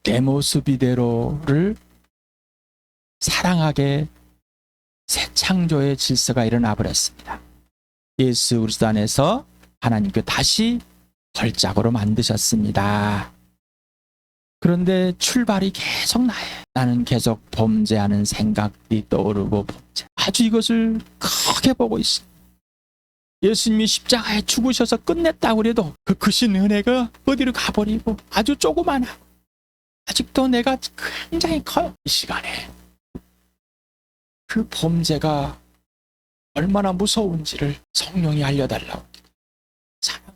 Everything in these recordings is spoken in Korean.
내 모습 이대로를 사랑하게 새 창조의 질서가 일어나 버렸습니다. 예수 그리스도 안에서 하나님께 다시 걸작으로 만드셨습니다. 그런데 출발이 계속 나는 계속 범죄하는 생각이 떠오르고 아주 이것을 크게 보고 있습니다. 예수님이 십자가에 죽으셔서 끝냈다고 그래도 그 크신 은혜가 어디로 가버리고 아주 조그마한 아직도 내가 굉장히 커요. 이 시간에 그 범죄가 얼마나 무서운지를 성령이 알려달라고 사랑을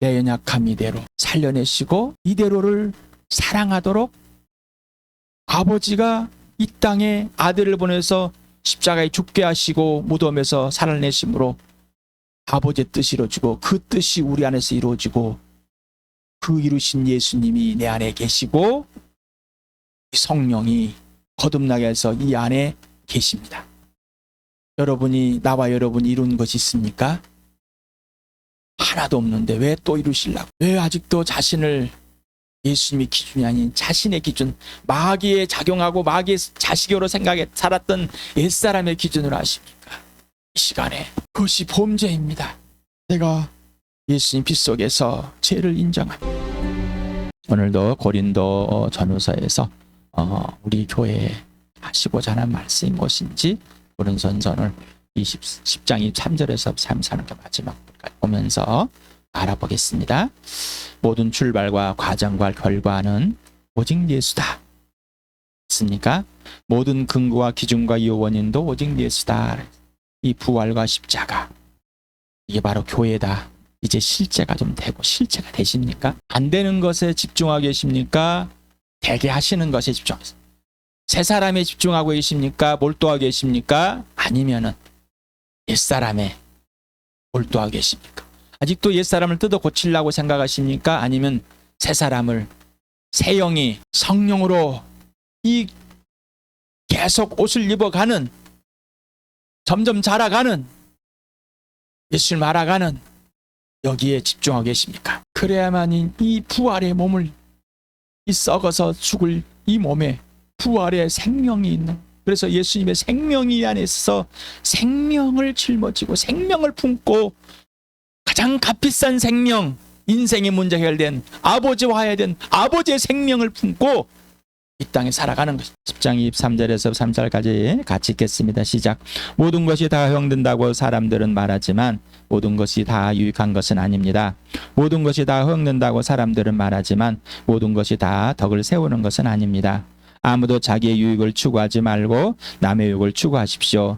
내 연약함 이대로 살려내시고 이대로를 사랑하도록 아버지가 이 땅에 아들을 보내서 십자가에 죽게 하시고 무덤에서 살아내심으로 아버지의 뜻이 이루어지고 그 뜻이 우리 안에서 이루어지고 그 이루신 예수님이 내 안에 계시고 성령이 거듭나게 해서 이 안에 계십니다. 여러분이 나와 여러분이 이룬 것이 있습니까? 하나도 없는데 왜 또 이루시려고? 왜 아직도 자신을 예수님이 기준이 아닌 자신의 기준, 마귀에 작용하고 마귀의 자식으로 생각해 살았던 옛사람의 기준으로 하십니까? 이 시간에 그것이 범죄입니다. 내가 예수님 빛 속에서 죄를 인정합니다. 오늘도 고린도 전후서에서 우리 교회에 하시고자 하는 말씀인 것인지 고린도전을 10장 23절에서 34절 마지막까지 보면서 알아보겠습니다. 모든 출발과 과정과 결과는 오직 예수다. 맞습니까? 모든 근거와 기준과 이유 원인도 오직 예수다. 이 부활과 십자가 이게 바로 교회다. 이제 실제가 좀 되고 실체가 되십니까? 안 되는 것에 집중하고 계십니까? 되게 하시는 것에 집중하세요. 새 사람에 집중하고 계십니까? 몰두하고 계십니까? 아니면은 옛사람에 몰두하고 계십니까? 아직도 옛사람을 뜯어 고치려고 생각하십니까? 아니면 새 사람을 새 영이 성령으로 이 계속 옷을 입어가는 점점 자라가는 예수님 알아가는 여기에 집중하고 계십니까? 그래야만 이 부활의 몸을 이 썩어서 죽을 이 몸에 부활의 생명이 있는 그래서 예수님의 생명이 안에서 생명을 짊어지고 생명을 품고 가장 값비싼 생명 인생의 문제 해결된 아버지와 화해된 아버지의 생명을 품고 이 땅에 살아가는 것입니다. 10장 23절에서 3절까지 같이 읽겠습니다. 시작. 모든 것이 다 허용된다고 사람들은 말하지만 모든 것이 다 유익한 것은 아닙니다. 모든 것이 다 허용된다고 사람들은 말하지만 모든 것이 다 덕을 세우는 것은 아닙니다. 아무도 자기의 유익을 추구하지 말고 남의 유익을 추구하십시오.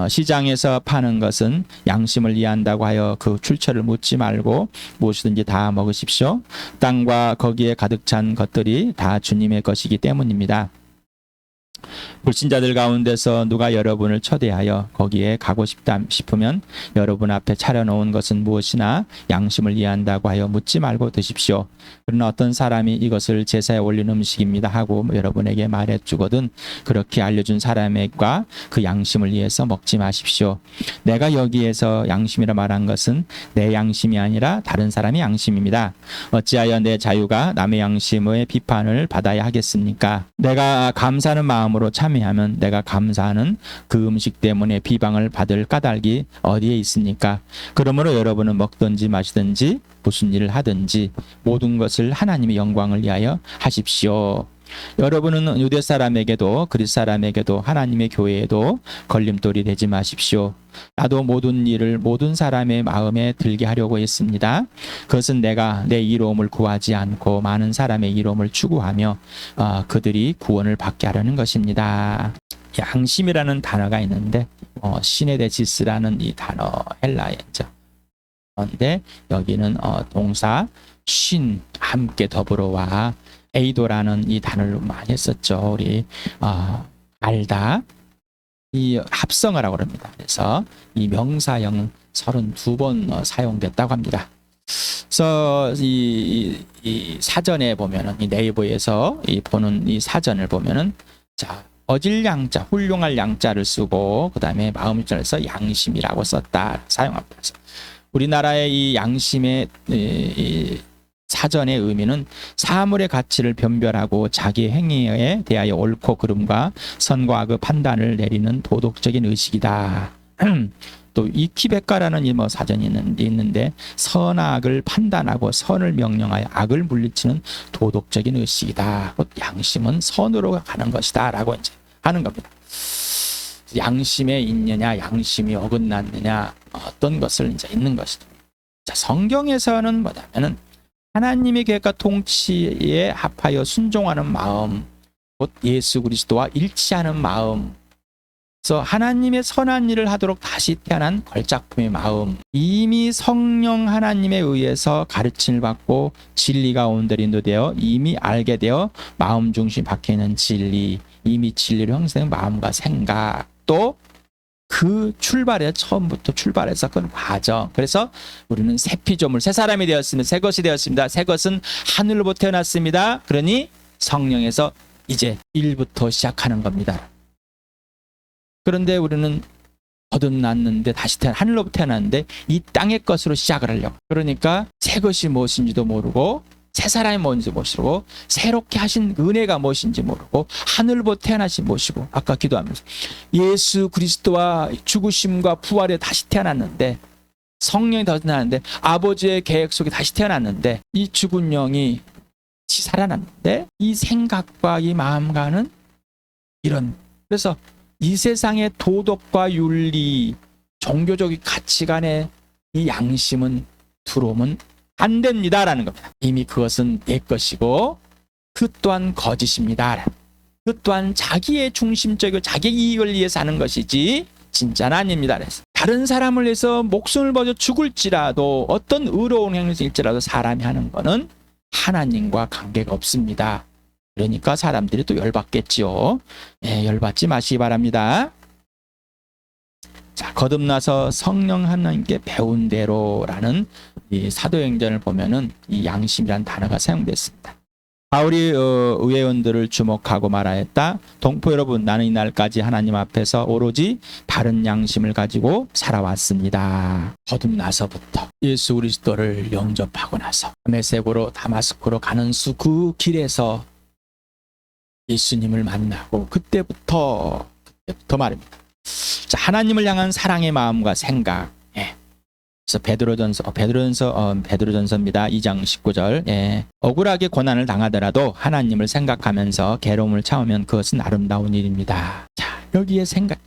시장에서 파는 것은 양심을 이해한다고 하여 그 출처를 묻지 말고 무엇이든지 다 먹으십시오. 땅과 거기에 가득 찬 것들이 다 주님의 것이기 때문입니다. 불신자들 가운데서 누가 여러분을 초대하여 거기에 가고 싶다 싶으면 여러분 앞에 차려놓은 것은 무엇이나 양심을 이해한다고 하여 묻지 말고 드십시오. 그러나 어떤 사람이 이것을 제사에 올린 음식입니다 하고 여러분에게 말해주거든 그렇게 알려준 사람과 그 양심을 이해해서 먹지 마십시오. 내가 여기에서 양심이라 말한 것은 내 양심이 아니라 다른 사람의 양심입니다. 어찌하여 내 자유가 남의 양심의 비판을 받아야 하겠습니까? 내가 감사하는 마음으로 참여하면 내가 감사하는 그 음식 때문에 비방을 받을 까닭이 어디에 있습니까? 그러므로 여러분은 먹든지 마시든지 무슨 일을 하든지 모든 것을 하나님의 영광을 위하여 하십시오. 여러분은 유대 사람에게도 그리스 사람에게도 하나님의 교회에도 걸림돌이 되지 마십시오. 나도 모든 일을 모든 사람의 마음에 들게 하려고 했습니다. 그것은 내가 내 이로움을 구하지 않고 많은 사람의 이로움을 추구하며 그들이 구원을 받게 하려는 것입니다. 양심이라는 단어가 있는데 시네데시스라는 이 단어 헬라어죠. 그런데 여기는 동사 신 함께 더불어와 에이도라는 이 단어를 많이 썼죠. 우리 알다 이 합성어라고 합니다. 그래서 이 명사형 32번 사용됐다고 합니다. 그래서 이 사전에 보면은 이 네이버에서 보는 이 사전을 보면은 자 어질 양자 훌륭할 양자를 쓰고 그 다음에 마음자에서 양심이라고 썼다 사용합니다. 그래서 우리나라의 이 양심의 사전의 의미는 사물의 가치를 변별하고 자기 행위에 대하여 옳고 그름과 선과 악의 판단을 내리는 도덕적인 의식이다. 또 이키백과라는 이 사전이 있는데 선악을 판단하고 선을 명령하여 악을 물리치는 도덕적인 의식이다. 양심은 선으로 가는 것이다라고 이제 하는 겁니다. 양심에 있느냐, 양심이 어긋났느냐, 어떤 것을 이제 있는 것이다. 자, 성경에서는 뭐냐면은 하나님의 계획과 통치에 합하여 순종하는 마음, 곧 예수 그리스도와 일치하는 마음, 그래서 하나님의 선한 일을 하도록 다시 태어난 걸작품의 마음, 이미 성령 하나님에 의해서 가르침을 받고 진리가 온들인도 되어 이미 알게 되어 마음 중심에 박혀있는 진리, 이미 진리를 형성한 마음과 생각, 또 그 처음부터 출발해서 그 과정. 그래서 우리는 새 피조물, 새 사람이 되었습니다. 새 것이 되었습니다. 새 것은 하늘로부터 태어났습니다. 그러니 성령에서 이제 1부터 시작하는 겁니다. 그런데 우리는 거듭났는데 다시 하늘로부터 태어났는데 이 땅의 것으로 시작을 하려고. 그러니까 새 것이 무엇인지도 모르고 새 사람이 뭔지 모르고 새롭게 하신 은혜가 무엇인지 모르고 하늘부터 태어나신 모시고 아까 기도하면서 예수 그리스도와 죽으심과 부활에 다시 태어났는데 성령이 다시 태어났는데 아버지의 계획 속에 다시 태어났는데 이 죽은 영이 다시 살아났는데 이 생각과 이 마음과는 이런, 그래서 이 세상의 도덕과 윤리, 종교적 가치관의 이 양심은 들어오면 안 됩니다라는 겁니다. 이미 그것은 내 것이고 그 또한 거짓입니다. 그 또한 자기의 중심적이고 자기 이익을 위해서 하는 것이지 진짜는 아닙니다. 그래서 다른 사람을 위해서 목숨을 버려 죽을지라도 어떤 의로운 행위일지라도 사람이 하는 거는 하나님과 관계가 없습니다. 그러니까 사람들이 또 열받겠지요. 열받지 마시기 바랍니다. 자, 거듭나서 성령 하나님께 배운 대로라는 이 사도행전을 보면은 이 양심이라는 단어가 사용됐습니다. 바울이 의회원들을 주목하고 말하였다. 동포 여러분, 나는 이날까지 하나님 앞에서 오로지 바른 양심을 가지고 살아왔습니다. 거듭나서부터 예수 그리스도를 영접하고 나서 다메섹으로 다마스코로 가는 그 길에서 예수님을 만나고 그때부터 말입니다. 자, 하나님을 향한 사랑의 마음과 생각. 그래서 베드로전서입니다. 2장 19절. 억울하게 고난을 당하더라도 하나님을 생각하면서 괴로움을 참으면 그것은 아름다운 일입니다. 자, 여기에 생각,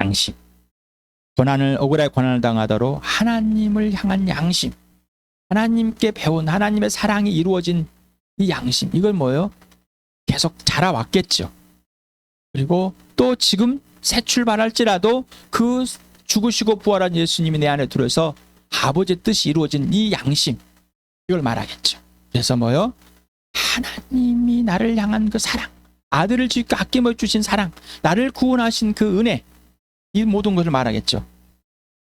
양심. 억울하게 고난을 당하더라도 하나님을 향한 양심. 하나님께 배운 하나님의 사랑이 이루어진 이 양심. 이걸 뭐예요? 계속 자라왔겠죠. 그리고 또 지금 새 출발할지라도 그 죽으시고 부활한 예수님이 내 안에 들어서 아버지의 뜻이 이루어진 이 양심, 이걸 말하겠죠. 그래서 뭐요? 하나님이 나를 향한 그 사랑, 아들을 주께 아낌없이 주신 사랑, 나를 구원하신 그 은혜, 이 모든 것을 말하겠죠.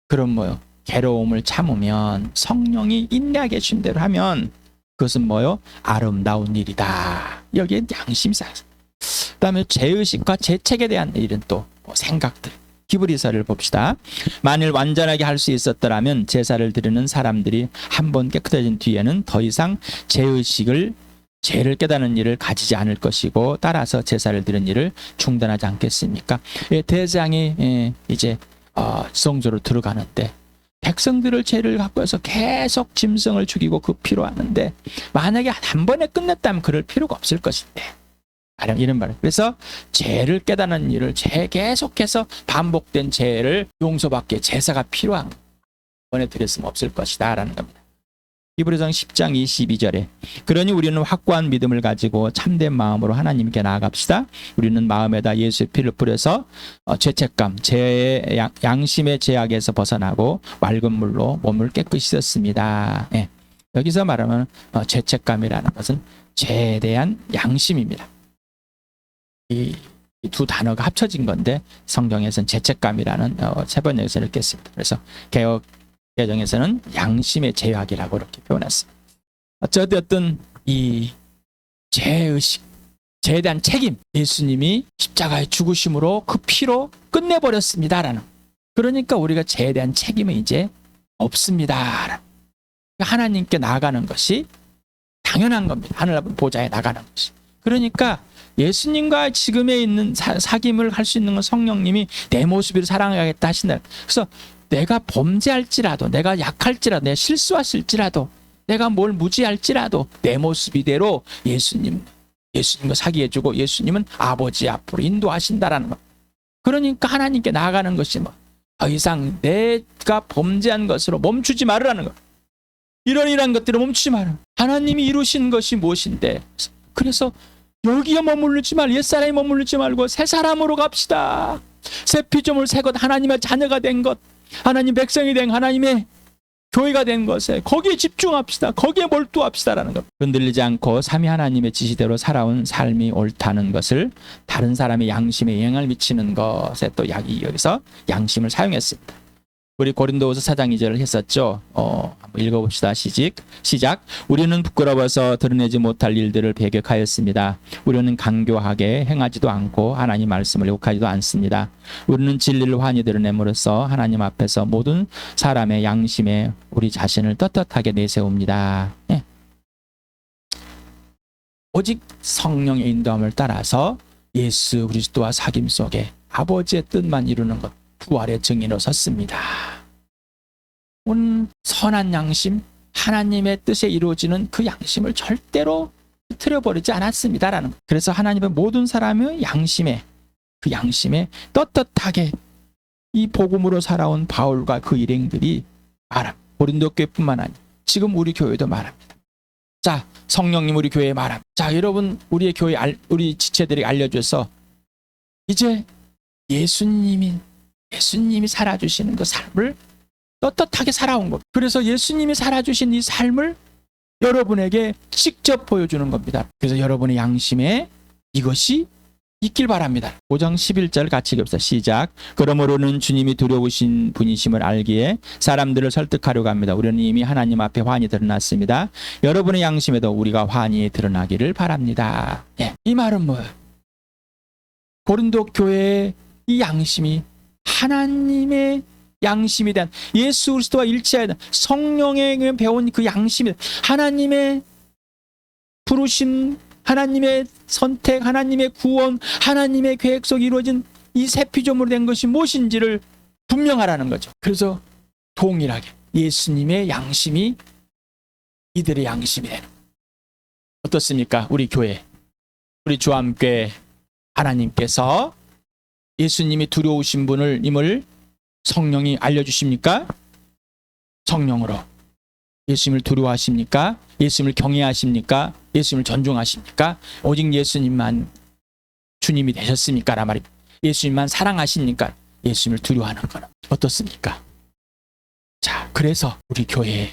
그럼 뭐요? 괴로움을 참으면, 성령이 인내하게 해주신 대로 하면 그것은 뭐요? 아름다운 일이다. 여기에 양심이 쌓여서. 그 다음에 죄의식과 죄책에 대한 일은 또 생각들. 히브리서를 봅시다. 만일 완전하게 할 수 있었더라면 제사를 드리는 사람들이 한 번 깨끗해진 뒤에는 더 이상 죄를 깨닫는 일을 가지지 않을 것이고 따라서 제사를 드리는 일을 중단하지 않겠습니까? 대장이 이제 성소로 들어가는데 백성들을 죄를 갖고 해서 계속 짐승을 죽이고 그 피로 하는데 만약에 한 번에 끝냈다면 그럴 필요가 없을 것인데 이런 말. 그래서 죄를 깨닫는 일을 계속해서 반복된 죄를 용서받기에 제사가 필요한 번에 드렸으면 없을 것이다 라는 겁니다. 히브리서 10장 22절에 그러니 우리는 확고한 믿음을 가지고 참된 마음으로 하나님께 나아갑시다. 우리는 마음에다 예수의 피를 뿌려서 죄책감, 양심의 제약에서 벗어나고 맑은 물로 몸을 깨끗이 씻었습니다. 여기서 말하면 죄책감이라는 것은 죄에 대한 양심입니다. 이 두 단어가 합쳐진 건데 성경에서는 죄책감이라는 세 번역에서 이렇게 씁니다. 그래서 개역 개정에서는 양심의 제약이라고 이렇게 표현했습니다. 어쨌든 이 죄의식, 죄에 대한 책임, 예수님이 십자가의 죽으심으로 그 피로 끝내버렸습니다라는. 그러니까 우리가 죄에 대한 책임은 이제 없습니다. 하나님께 나아가는 것이 당연한 겁니다. 하늘 보좌에 나가는 것이. 그러니까 예수님과 지금에 있는 사귐을 할 수 있는 건 성령님이 내 모습으로 사랑하겠다 하신다. 그래서 내가 범죄할지라도, 내가 약할지라도, 내가 실수했을지라도, 내가 뭘 무지할지라도 내 모습 이대로 예수님과 사귀해주고 예수님은 아버지 앞으로 인도하신다라는 것. 그러니까 하나님께 나아가는 것이 더 이상 내가 범죄한 것으로 멈추지 말으라는 것. 이런 것들을 멈추지 마라. 하나님이 이루신 것이 무엇인데, 그래서 여기에 머무르지 말고 옛사람이 머무르지 말고 새 사람으로 갑시다. 새 피조물 새 것, 하나님의 자녀가 된 것, 하나님 백성이 된 하나님의 교회가 된 것에 거기에 집중합시다. 거기에 몰두합시다라는 것. 흔들리지 않고 삼위 하나님의 지시대로 살아온 삶이 옳다는 것을 다른 사람의 양심에 영향을 미치는 것에 또 여기서 양심을 사용했습니다. 우리 고린도후서 4장 2절을 했었죠. 한번 읽어봅시다. 시작. 우리는 부끄러워서 드러내지 못할 일들을 배격하였습니다. 우리는 강교하게 행하지도 않고 하나님 말씀을 욕하지도 않습니다. 우리는 진리를 환히 드러냄으로써 하나님 앞에서 모든 사람의 양심에 우리 자신을 떳떳하게 내세웁니다. 네. 오직 성령의 인도함을 따라서 예수 그리스도와 사귐 속에 아버지의 뜻만 이루는 것, 부활의 증인으로 섰습니다. 선한 양심, 하나님의 뜻에 이루어지는 그 양심을 절대로 흐트려버리지 않았습니다라는 것. 그래서 하나님의 모든 사람의 양심에, 그 양심에 떳떳하게 이 복음으로 살아온 바울과 그 일행들이 말합니다. 고린도 교회뿐만 아니라 지금 우리 교회도 말합니다. 자, 성령님 우리 교회에 말합니다. 자, 여러분 우리의 교회 우리 지체들이 알려줘서 이제 예수님이 살아주시는 그 삶을 떳떳하게 살아온 것. 그래서 예수님이 살아주신 이 삶을 여러분에게 직접 보여주는 겁니다. 그래서 여러분의 양심에 이것이 있길 바랍니다. 5장 11절 같이 읽읍시다. 시작. 그러므로는 주님이 두려우신 분이심을 알기에 사람들을 설득하려고 합니다. 우리는 이미 하나님 앞에 환히 드러났습니다. 여러분의 양심에도 우리가 환히 드러나기를 바랍니다. 예, 이 말은 뭐예요? 고린도 교회의 이 양심이 하나님의 양심에 대한, 예수 그리스도와 일치하여 성령에 배운 그 양심이, 하나님의 부르심, 하나님의 선택, 하나님의 구원, 하나님의 계획 속에 이루어진 이 새 피조물로 된 것이 무엇인지를 분명하라는 거죠. 그래서 동일하게 예수님의 양심이 이들의 양심이 되는. 어떻습니까? 우리 교회, 우리 주와 함께 하나님께서 예수님이 두려우신 분임을 성령이 알려주십니까? 성령으로 예수님을 두려워하십니까? 예수님을 경외하십니까? 예수님을 존중하십니까? 오직 예수님만 주님이 되셨습니까? 라 말입니다. 예수님만 사랑하십니까? 예수님을 두려워하는 것은 어떻습니까? 자, 그래서 우리 교회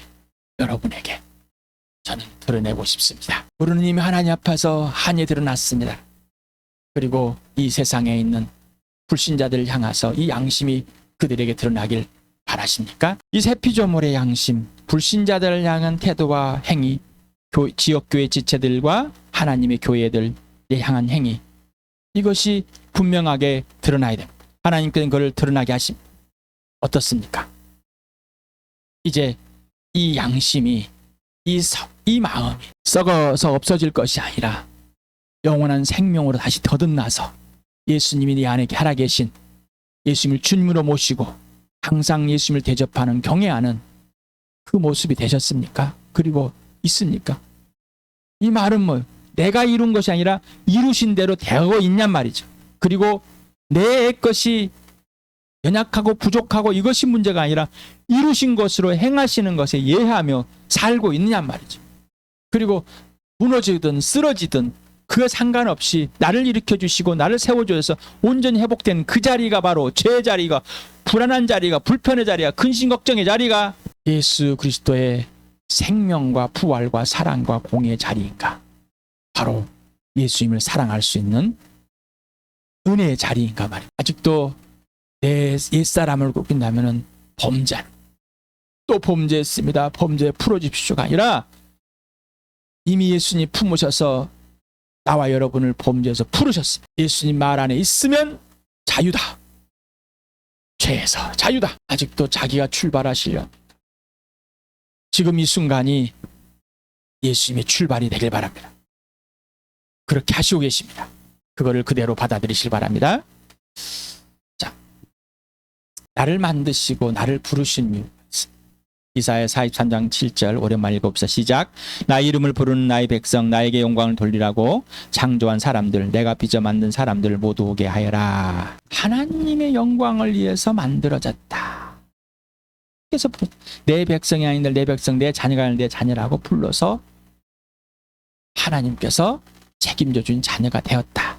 여러분에게 저는 드러내고 싶습니다. 우리는 이미 하나님 앞에서 한이 드러났습니다. 그리고 이 세상에 있는 불신자들을 향해서 이 양심이 그들에게 드러나길 바라십니까? 이 새 피조물의 양심, 불신자들을 향한 태도와 행위, 지역교회 지체들과 하나님의 교회들을 향한 행위, 이것이 분명하게 드러나야 됩니다. 하나님께서는 그걸 드러나게 하십니다. 어떻습니까? 이제 이 양심이, 이 마음이 썩어서 없어질 것이 아니라 영원한 생명으로 다시 거듭나서 예수님이 네 안에 살아계신 예수님을 주님으로 모시고 항상 예수님을 대접하는, 경외하는 그 모습이 되셨습니까? 그리고 있습니까? 이 말은 뭐 내가 이룬 것이 아니라 이루신 대로 되고 있냔 말이죠. 그리고 내 것이 연약하고 부족하고 이것이 문제가 아니라 이루신 것으로 행하시는 것에 예하며 살고 있느냔 말이죠. 그리고 무너지든 쓰러지든 그에 상관없이 나를 일으켜주시고 나를 세워주셔서 온전히 회복된 그 자리가 바로 죄의 자리가, 불안한 자리가, 불편의 자리가, 근심 걱정의 자리가 예수 그리스도의 생명과 부활과 사랑과 공의의 자리인가? 바로 예수님을 사랑할 수 있는 은혜의 자리인가 말이에요. 아직도 내 옛사람을 굽힌다면 범죄, 또 범죄했습니다, 범죄 풀어주십시오가 아니라 이미 예수님 품으셔서 나와 여러분을 범죄에서 풀으셨습니다. 예수님 말 안에 있으면 자유다. 죄에서 자유다. 아직도 자기가 출발하시려. 지금 이 순간이 예수님의 출발이 되길 바랍니다. 그렇게 하시고 계십니다. 그거를 그대로 받아들이실 바랍니다. 자, 나를 만드시고 나를 부르신 이유. 이사야 43장 7절 오랜만에 읽어봅시다. 시작. 나의 이름을 부르는 나의 백성 나에게 영광을 돌리라고 창조한 사람들 내가 빚어 만든 사람들을 모두 오게 하여라. 하나님의 영광을 위해서 만들어졌다. 그래서 내 백성이 아닌들 내 백성 내 자녀가 아닌 내 자녀라고 불러서 하나님께서 책임져 준 자녀가 되었다.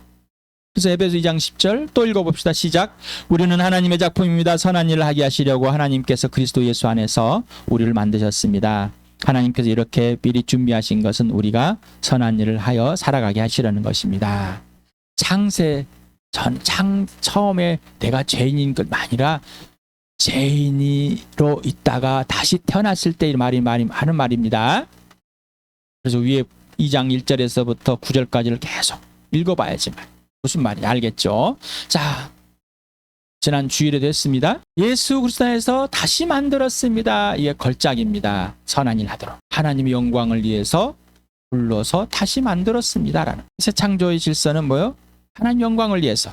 그래서 에베소 2장 10절 또 읽어봅시다. 시작. 우리는 하나님의 작품입니다. 선한 일을 하게 하시려고 하나님께서 그리스도 예수 안에서 우리를 만드셨습니다. 하나님께서 이렇게 미리 준비하신 것은 우리가 선한 일을 하여 살아가게 하시려는 것입니다. 처음에 내가 죄인인 것 아니라 죄인으로 있다가 다시 태어났을 때 하는 말입니다. 그래서 위에 2장 1절에서부터 9절까지를 계속 읽어봐야지만 무슨 말인지 알겠죠? 자, 지난 주일에도 했습니다. 예수 그리스도 안에서 다시 만들었습니다. 이게 걸작입니다. 선한 일 하도록 하나님의 영광을 위해서 불러서 다시 만들었습니다라는 새 창조의 질서는 뭐요? 하나님 영광을 위해서.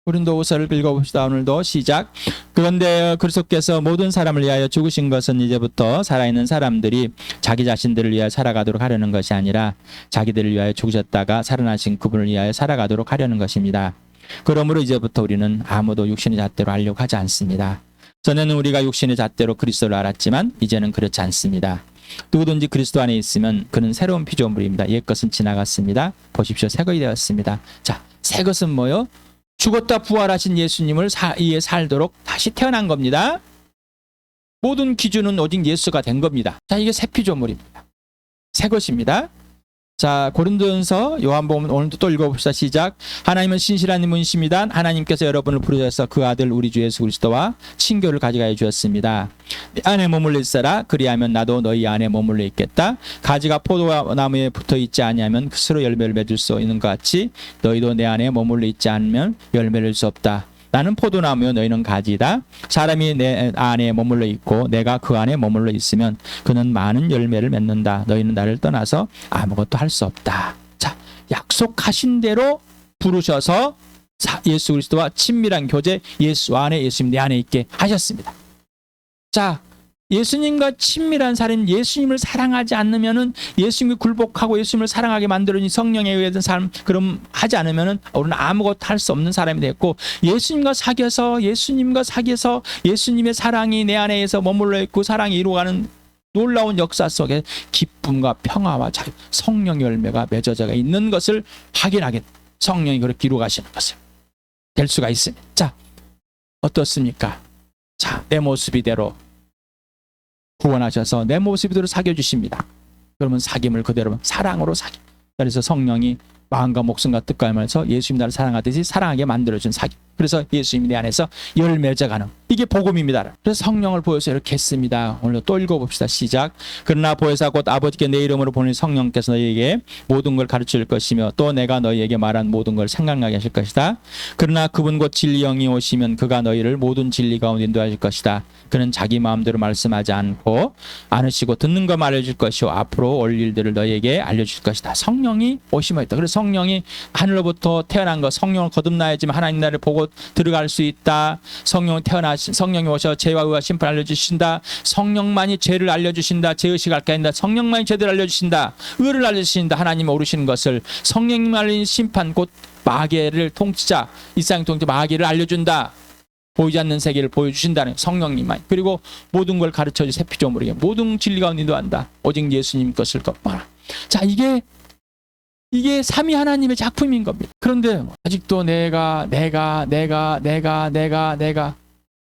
고린도후서를 읽어봅시다. 오늘도 시작. 그런데 그리스도께서 모든 사람을 위하여 죽으신 것은 이제부터 살아있는 사람들이 자기 자신들을 위하여 살아가도록 하려는 것이 아니라 자기들을 위하여 죽으셨다가 살아나신 그분을 위하여 살아가도록 하려는 것입니다. 그러므로 이제부터 우리는 아무도 육신의 잣대로 하려고 하지 않습니다. 전에는 우리가 육신의 잣대로 그리스도를 알았지만 이제는 그렇지 않습니다. 누구든지 그리스도 안에 있으면 그는 새로운 피조물입니다. 옛것은 지나갔습니다. 보십시오. 새것이 되었습니다. 자, 새것은 뭐요? 죽었다 부활하신 예수님을 이에 살도록 다시 태어난 겁니다. 모든 기준은 오직 예수가 된 겁니다. 자, 이게 새 피조물입니다. 새 것입니다. 자, 고린도전서 요한복음 오늘도 또 읽어봅시다. 시작. 하나님은 신실한 분이십니다. 하나님께서 여러분을 부르셔서 그 아들 우리 주 예수 그리스도와 친교를 가져가여 주셨습니다. 내 안에 머물러 있어라. 그리하면 나도 너희 안에 머물러 있겠다. 가지가 포도나무에 붙어 있지 아니하면 스스로 열매를 맺을 수 있는 것 같이 너희도 내 안에 머물러 있지 않으면 열매를 낼 수 없다. 나는 포도나무요 너희는 가지다. 사람이 내 안에 머물러 있고 내가 그 안에 머물러 있으면 그는 많은 열매를 맺는다. 너희는 나를 떠나서 아무것도 할 수 없다. 자, 약속하신 대로 부르셔서 예수 그리스도와 친밀한 교제, 예수 안에 예수님 내 안에 있게 하셨습니다. 자, 예수님과 친밀한 사람, 예수님을 사랑하지 않으면은 예수님을 굴복하고 예수님을 사랑하게 만드는 성령에 의한 삶, 그럼 하지 않으면은 우리는 아무것도 할 수 없는 사람이 됐고, 예수님과 사귀어서 예수님의 사랑이 내 안에서 머물러 있고 사랑이 이루어가는 놀라운 역사 속에 기쁨과 평화와 자유, 성령 열매가 맺어져 있는 것을 확인하게 성령이 그렇게 이루어가시는 것을 될 수가 있습니다. 자, 어떻습니까? 자, 내 모습 이대로 구원하셔서 내 모습 이대로 사귀어주십니다. 그러면 사귐을 그대로 사랑으로 사귐. 그래서 성령이 마음과 목숨과 뜻과 하면서 예수님 나를 사랑하듯이 사랑하게 만들어준 사귐. 그래서 예수님이 내 안에서 열매져가는 이게 복음입니다. 그래서 성령을 보여서 이렇게 했습니다. 오늘 또 읽어봅시다. 시작. 그러나 보혜사 곧 아버지께 내 이름으로 보낸 성령께서 너희에게 모든 걸 가르칠 것이며 또 내가 너희에게 말한 모든 걸 생각나게 하실 것이다. 그러나 그분 곧 진리 영이 오시면 그가 너희를 모든 진리 가운데 인도하실 것이다. 그는 자기 마음대로 말씀하지 않으시고 듣는 것만 알려줄 것이요 앞으로 올 일들을 너희에게 알려줄 것이다. 성령이 오시면 있다. 그래서 성령이 하늘로부터 태어난 것, 성령을 거듭나야지만 하나님 나라를 보고 들어갈 수 있다. 성령이 오셔 죄와 의와 심판 알려주신다. 성령만이 죄를 알려주신다. 죄의식 알게 한다. 성령만이 죄를 알려주신다. 의를 알려주신다. 하나님이 오르시는 것을 성령님 알린 심판 곧 마귀를 통치자, 이상 통치 마귀를 알려준다. 보이지 않는 세계를 보여주신다는 성령님만. 그리고 모든 걸 가르쳐주 새 피조물에게 모든 진리 가운데 인도한다. 오직 예수님 것을 것만. 자, 이게 삼위 하나님의 작품인 겁니다. 그런데 아직도 내가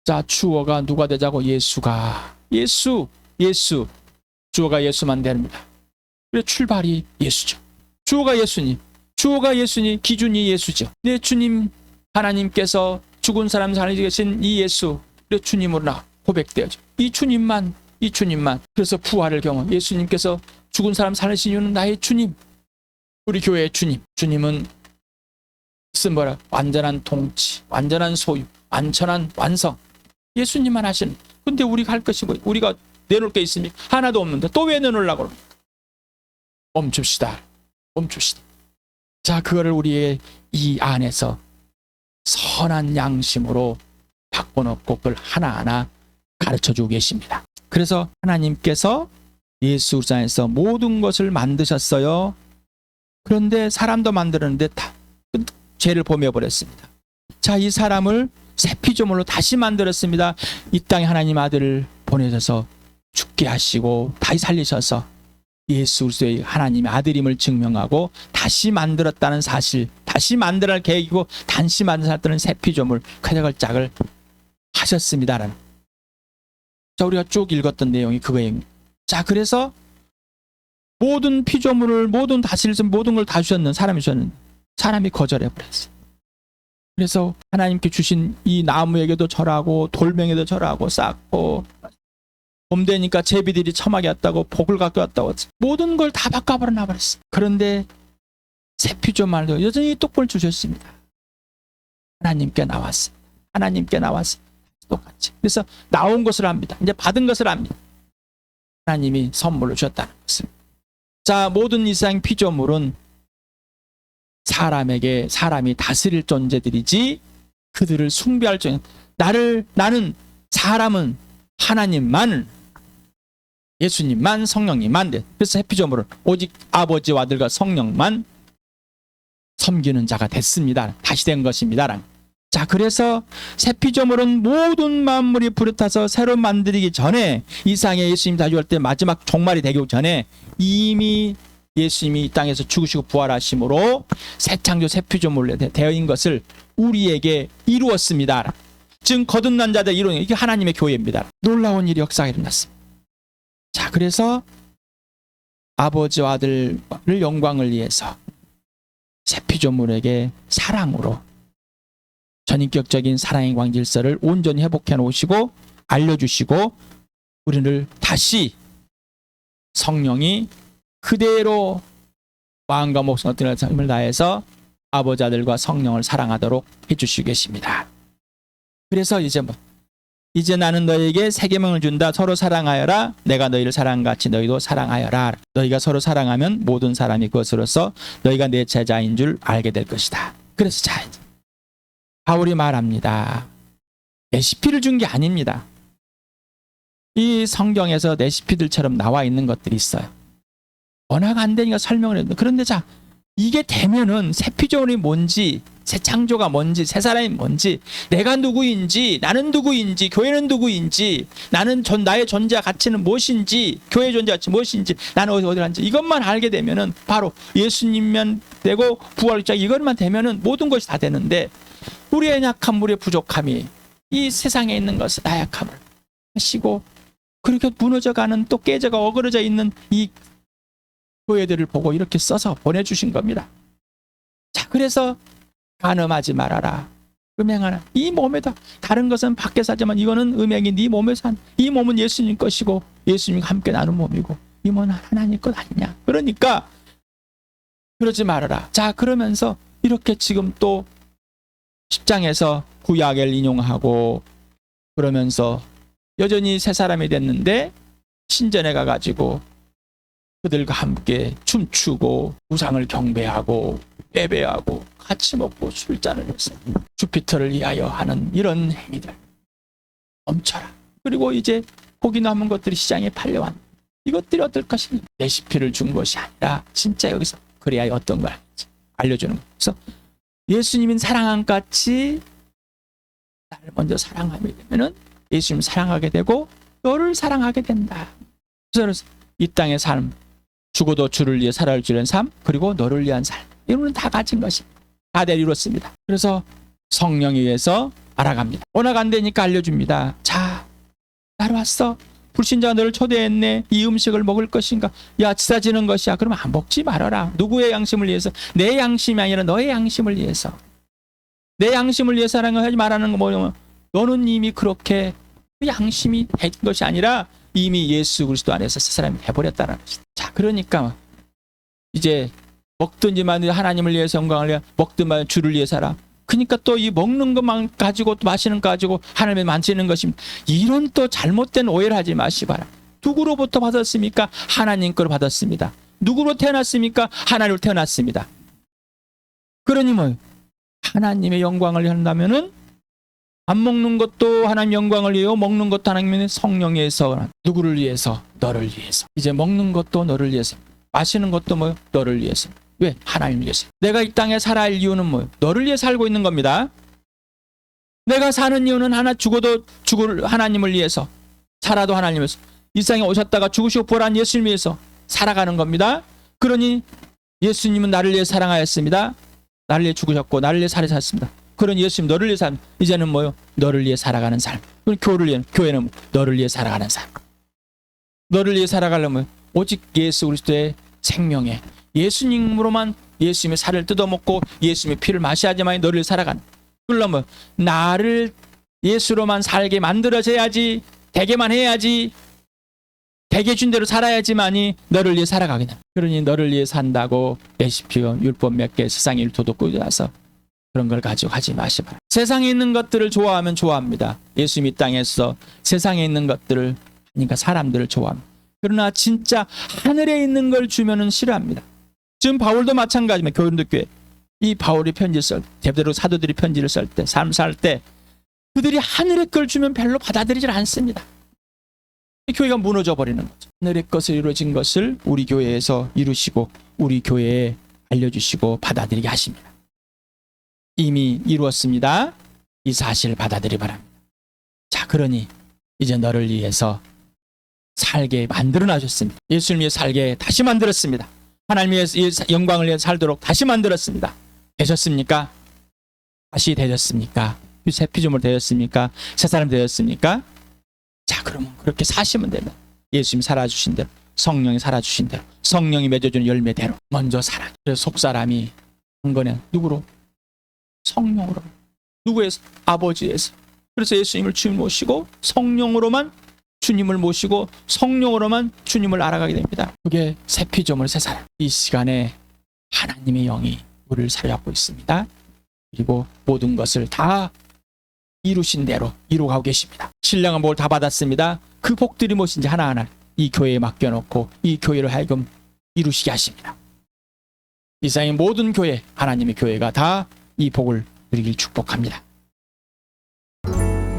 자, 주어가 누가 되자고? 예수 주어가 예수만 됩니다. 그래서 출발이 예수죠. 주어가 예수님 기준이 예수죠. 내 주님 하나님께서 죽은 사람 살리게 계신 이 예수, 그래서 주님으로 나 고백되어져. 이 주님만. 그래서 부활을 경험. 예수님께서 죽은 사람 살리신 이유는 나의 주님. 우리 교회의 주님은 뭐라? 완전한 통치, 완전한 소유, 완전한 완성. 예수님만 하시는. 근데 우리가 할 것이 뭐? 우리가 내놓을 게 있습니까? 하나도 없는데 또 왜 내놓으려고 합니까? 멈춥시다. 멈춥시다. 자, 그거를 우리의 이 안에서 선한 양심으로 바꿔놓고 그걸 하나하나 가르쳐주고 계십니다. 그래서 하나님께서 예수 그리스도 안에서 모든 것을 만드셨어요. 그런데 사람도 만들었는데 다 죄를 범해버렸습니다. 자, 이 사람을 새 피조물로 다시 만들었습니다. 이 땅에 하나님 아들을 보내셔서 죽게 하시고 다시 살리셔서 예수 그리스도의 하나님의 아들임을 증명하고 다시 만들었다는 사실, 다시 만들할 계획이고 다시 만들었다는 새 피조물 쾌적을 짝을 하셨습니다라는. 자, 우리가 쭉 읽었던 내용이 그거예요. 자, 그래서 모든 피조물을 모든 다스릴 모든 걸 다 주셨는 사람이 주셨는데 사람이 거절해 버렸어요. 그래서 하나님께 주신 이 나무에게도 절하고 돌멩이도 절하고 쌓고 봄 되니까 제비들이 처마게 왔다고 복을 갖고 왔다고 모든 걸 다 바꿔버려 버렸어요. 그런데 새 피조물도 여전히 똑바로 주셨습니다. 하나님께 나왔습니다. 하나님께 나왔습니다. 똑같이. 그래서 나온 것을 압니다. 이제 받은 것을 압니다. 하나님이 선물로 주셨다는 것을. 자, 모든 이상 피조물은 사람이 다스릴 존재들이지 그들을 숭배할 존재. 나는 사람은 하나님만, 예수님만, 성령님만 돼. 그래서 새 피조물은 오직 아버지와 아들과 성령만 섬기는 자가 됐습니다. 다시 된 것입니다. 자, 그래서 새 피조물은 모든 만물이 부르타서 새로 만들기 전에 이상의 예수님 다시 올 때 마지막 종말이 되기 전에 이미 예수님이 이 땅에서 죽으시고 부활하심으로 새 창조 새 피조물로 되어인 것을 우리에게 이루었습니다. 지금 거듭난 자들 이루는 이게 하나님의 교회입니다. 놀라운 일이 역사가 일어났습니다. 자, 그래서 아버지와 아들을 영광을 위해서 새 피조물에게 사랑으로 전인격적인 사랑의 광질서를 온전히 회복해 놓으시고 알려주시고 우리를 다시 성령이 그대로 마음과 목숨과 뜻을 삶을 다해서 아버지 아들과 성령을 사랑하도록 해주시고 계십니다. 그래서 이제 나는 너에게 새 계명을 준다. 서로 사랑하여라. 내가 너희를 사랑한 같이 너희도 사랑하여라. 너희가 서로 사랑하면 모든 사람이 그것으로서 너희가 내 제자인 줄 알게 될 것이다. 그래서 자, 바울이 말합니다. 레시피를 준 게 아닙니다. 이 성경에서 레시피들처럼 나와 있는 것들이 있어요. 워낙 안 되니까 설명을 했는데, 그런데 자, 이게 되면은 새 피조물이 뭔지, 새 창조가 뭔지, 새 사람이 뭔지, 내가 누구인지, 나는 누구인지, 교회는 누구인지, 나의 존재와 가치는 무엇인지, 교회의 존재와 가치 무엇인지, 나는 어디 가는지 이것만 알게 되면은 바로 예수님만 되고 부활자 이것만 되면은 모든 것이 다 되는데, 우리의 약함, 우리의 부족함이 이 세상에 있는 것을 나약함을 하시고 그렇게 무너져가는 또 깨져가 어그러져 있는 이 교회들을 보고 이렇게 써서 보내주신 겁니다. 자, 그래서 간음하지 말아라. 음행하라. 이 몸에다 다른 것은 밖에서 하지만 이거는 음행이 네 몸에서 한 이 몸은 예수님 것이고 예수님과 함께 나눈 몸이고 이 몸은 하나님 것 아니냐. 그러니까 그러지 말아라. 자, 그러면서 이렇게 지금 또 10장에서 구약을 인용하고 그러면서 여전히 새 사람이 됐는데 신전에 가가지고 그들과 함께 춤추고 우상을 경배하고 예배하고 같이 먹고 술잔을 해서 주피터를 위하여 하는 이런 행위들 멈춰라. 그리고 이제 고기 남은 것들이 시장에 팔려왔. 이것들이 어떨 것이냐. 레시피를 준 것이 아니라 진짜 여기서 그래야 어떤 걸 알려주는 거예요. 그래서 예수님이 사랑한 같이 나를 먼저 사랑하게 되면은 예수님 사랑하게 되고 너를 사랑하게 된다. 그래서 이 땅의 삶, 죽어도 주를 위해 살아갈 줄 아는 삶, 그리고 너를 위한 삶, 이거는 다 가진 것입니다. 다 이뤘습니다. 그래서 성령에 의해서 알아갑니다. 워낙 안 되니까 알려줍니다. 자, 나로 왔어. 불신자가 너를 초대했네. 이 음식을 먹을 것인가? 야, 지사지는 것이야. 그러면 안 먹지 말아라. 누구의 양심을 위해서? 내 양심이 아니라 너의 양심을 위해서. 내 양심을 위해서라는 거 하지 말라는 거 뭐냐면 너는 이미 그렇게 양심이 된 것이 아니라 이미 예수 그리스도 안에서 새 사람이 해버렸다는 것이다. 자, 그러니까 이제 먹든지만 하나님을 위해서 영광을 위해 먹든만 주를 위해 살아. 그러니까 또 이 먹는 것만 가지고 또 마시는 거 가지고 하나님을 만지는 것입니다. 이런 또 잘못된 오해를 하지 마시기 바랍니다. 누구로부터 받았습니까? 하나님 거로 받았습니다. 누구로 태어났습니까? 하나님으로 태어났습니다. 그러니 뭐 하나님의 영광을 한다면은 안 먹는 것도 하나님 영광을 위하여, 먹는 것도 하나님의 성령에서. 누구를 위해서? 너를 위해서. 이제 먹는 것도 너를 위해서, 마시는 것도 뭐 너를 위해서. 왜? 하나님을 위해서. 내가 이 땅에 살아야 할 이유는 뭐예요? 너를 위해 살고 있는 겁니다. 내가 사는 이유는 죽어도 죽을 하나님을 위해서, 살아도 하나님을 위해서, 이 세상에 오셨다가 죽으시고 부활한 예수님 위해서 살아가는 겁니다. 그러니 예수님은 나를 위해 사랑하였습니다. 나를 위해 죽으셨고 나를 위해 살아셨습니다. 그러니 예수님 너를 위해 삶. 이제는 뭐요? 너를 위해 살아가는 삶. 교회는 너를 위해 살아가는 삶. 너를 위해 살아가려면 오직 예수 그리스도의 생명에, 예수님으로만, 예수님의 살을 뜯어먹고 예수님의 피를 마셔야지만 너를 위해 살아가는. 그러려면 나를 예수로만 살게 만들어져야지, 되게만 해야지, 되게 준 대로 살아야지만이 너를 위해 살아가겠다. 그러니 너를 위해 산다고 레시피와 율법 몇 개, 세상의 일토도 꾸려서 그런 걸 가지고 하지 마시 바랍니다. 세상에 있는 것들을 좋아하면 좋아합니다. 예수님 이 땅에서 세상에 있는 것들을 하니까 사람들을 좋아합니다. 그러나 진짜 하늘에 있는 걸 주면은 싫어합니다. 지금 바울도 마찬가지입니다. 교인도 교회. 이 바울이 편지를 쓸 때, 대대로 사도들이 편지를 쓸 때, 삶 살 때 그들이 하늘의 걸 주면 별로 받아들이질 않습니다. 이 교회가 무너져 버리는 거죠. 하늘의 것을 이루어진 것을 우리 교회에서 이루시고 우리 교회에 알려주시고 받아들이게 하십니다. 이미 이루었습니다. 이 사실을 받아들이기 바랍니다. 자, 그러니 이제 너를 위해서 살게 만들어 놔셨습니다. 예수님 위해 살게 다시 만들었습니다. 하나님 위해 영광을 위해 살도록 다시 만들었습니다. 되셨습니까? 다시 되셨습니까? 새 피조물 되셨습니까? 새 사람 되셨습니까? 자, 그러면 그렇게 사시면 됩니다. 예수님이 살아주신 대로, 성령이 살아주신 대로, 성령이 맺어주는 열매대로 먼저 살아. 그래서 속사람이 한 거는 누구로? 성령으로. 누구의? 아버지에서. 그래서 예수님을 주님 모시고 성령으로만 주님을 모시고 성령으로만 주님을 알아가게 됩니다. 그게 새 피조물, 새 사람. 이 시간에 하나님의 영이 우리를 사용하고 있습니다. 그리고 모든 것을 다 이루신 대로 이루어가고 계십니다. 신령한 복을 다 받았습니다. 그 복들이 무엇인지 하나하나 이 교회에 맡겨놓고 이 교회를 하여금 이루시게 하십니다. 이 세상의 모든 교회, 하나님의 교회가 다 이 복을 누리길 축복합니다.